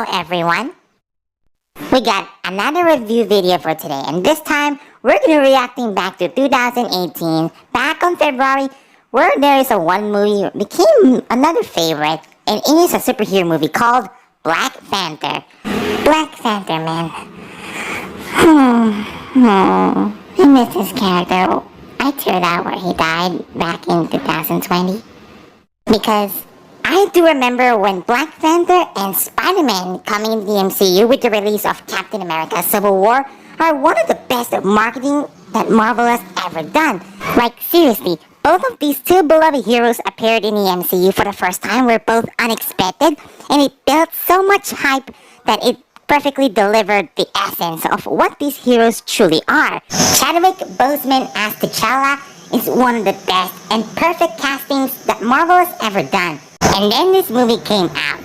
Hello everyone! We got another review video for today, and this time we're gonna be reacting back to 2018, back on February, where there is a one movie became another favorite, and it is a superhero movie called Black Panther. Black Panther, man. I miss his character. I teared out where he died back in 2020. Because I do remember when Black Panther and Spider-Man coming into the MCU with the release of Captain America Civil War are one of the best marketing that Marvel has ever done. Like, seriously, both of these two beloved heroes appeared in the MCU for the first time were both unexpected, and it built so much hype that it perfectly delivered the essence of what these heroes truly are. Chadwick Boseman as T'Challa is one of the best and perfect castings that Marvel has ever done. And then this movie came out.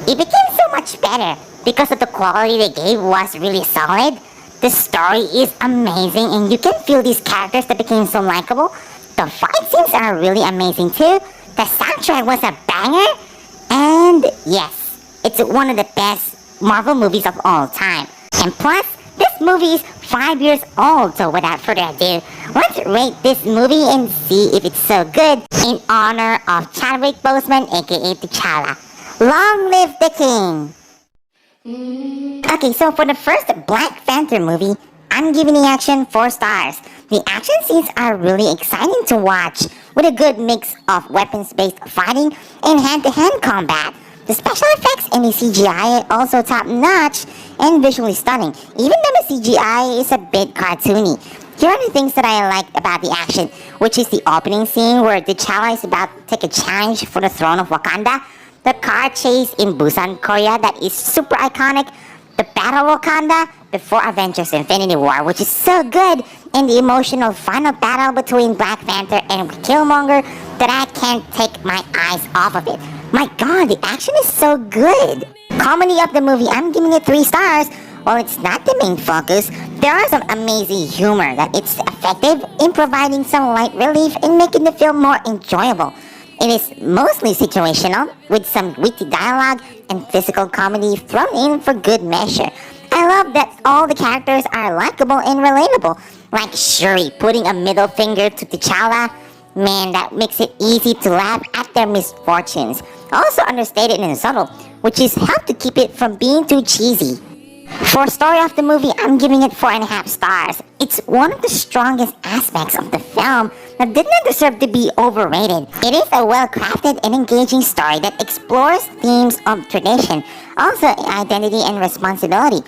It became so much better because of the quality they gave was really solid. The story is amazing and you can feel these characters that became so likable. The fight scenes are really amazing too. The soundtrack was a banger. And yes, it's one of the best Marvel movies of all time. And plus, this movie is 5 years old, so without further ado, let's rate this movie and see if it's so good in honor of Chadwick Boseman, aka T'Challa. Long live the king! Okay, so for the first Black Panther movie, I'm giving the action 4 stars. The action scenes are really exciting to watch, with a good mix of weapons-based fighting and hand-to-hand combat. The special effects and the CGI are also top-notch and visually stunning, even though the CGI is a bit cartoony. Here are the things that I liked about the action, which is the opening scene where T'Challa is about to take a challenge for the throne of Wakanda, the car chase in Busan, Korea that is super iconic, the Battle of Wakanda before Avengers Infinity War, which is so good, and the emotional final battle between Black Panther and Killmonger that I can't take my eyes off of it. My god, the action is so good! Comedy of the movie, I'm giving it 3 stars. While it's not the main focus, there are some amazing humor that it's effective in providing some light relief and making the film more enjoyable. It is mostly situational, with some witty dialogue and physical comedy thrown in for good measure. I love that all the characters are likable and relatable, like Shuri putting a middle finger to T'Challa. Man, that makes it easy to laugh at their misfortunes. Also understated and subtle, which is helped to keep it from being too cheesy. For story of the movie, I'm giving it 4.5 stars. It's one of the strongest aspects of the film that did not deserve to be overrated. It is a well-crafted and engaging story that explores themes of tradition, also identity and responsibility.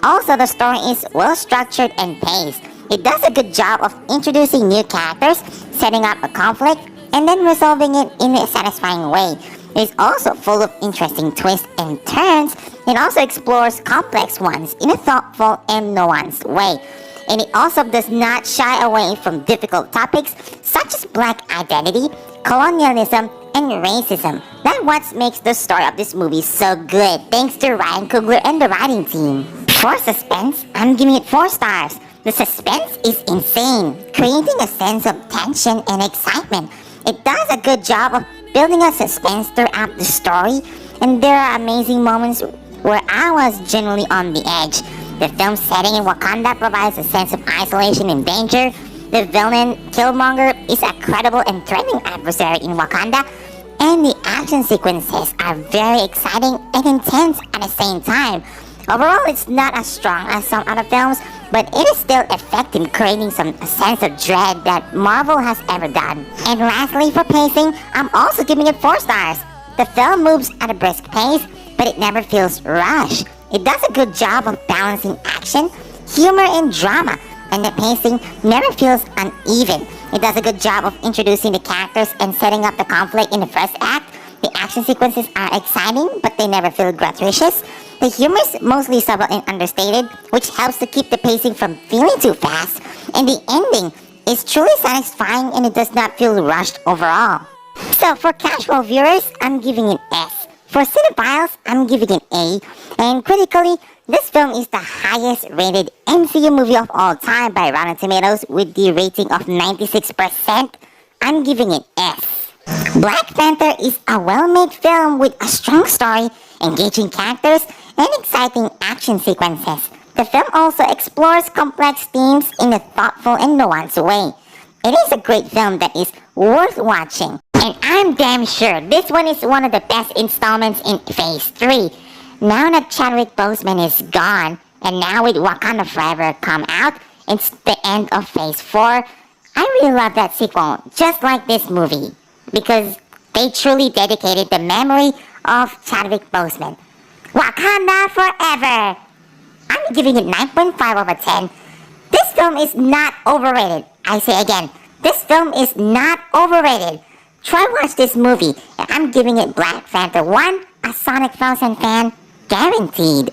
Also, the story is well-structured and paced. It does a good job of introducing new characters, setting up a conflict, and then resolving it in a satisfying way. It is also full of interesting twists and turns. It also explores complex ones in a thoughtful and nuanced way. And it also does not shy away from difficult topics such as black identity, colonialism, and racism. That's what makes the story of this movie so good, thanks to Ryan Coogler and the writing team. For suspense, I'm giving it 4 stars. The suspense is insane, creating a sense of tension and excitement. It does a good job of building a suspense throughout the story, and there are amazing moments where I was genuinely on the edge. The film's setting in Wakanda provides a sense of isolation and danger. The villain, Killmonger, is a credible and threatening adversary in Wakanda, and the action sequences are very exciting and intense at the same time. Overall, it's not as strong as some other films, but it is still effective, creating some sense of dread that Marvel has ever done. And lastly, for pacing, I'm also giving it 4 stars. The film moves at a brisk pace, but it never feels rushed. It does a good job of balancing action, humor, and drama, and the pacing never feels uneven. It does a good job of introducing the characters and setting up the conflict in the first act. The action sequences are exciting, but they never feel gratuitous. The humor is mostly subtle and understated, which helps to keep the pacing from feeling too fast. And the ending is truly satisfying and it does not feel rushed overall. So for casual viewers, I'm giving it S. For cinephiles, I'm giving it A. And critically, this film is the highest rated MCU movie of all time by Rotten Tomatoes with the rating of 96%. I'm giving it S. Black Panther is a well-made film with a strong story, engaging characters, and exciting action sequences. The film also explores complex themes in a thoughtful and nuanced way. It is a great film that is worth watching. And I'm damn sure this one is one of the best installments in Phase 3. Now that Chadwick Boseman is gone, and now with Wakanda Forever come out, it's the end of Phase 4. I really love that sequel, just like this movie, because they truly dedicated the memory of Chadwick Boseman. Wakanda Forever! I'm giving it 9.5 over 10. This film is not overrated. I say again, this film is not overrated. Try watch this movie, and I'm giving it Black Panther 1, a Sonic Frozen fan, guaranteed.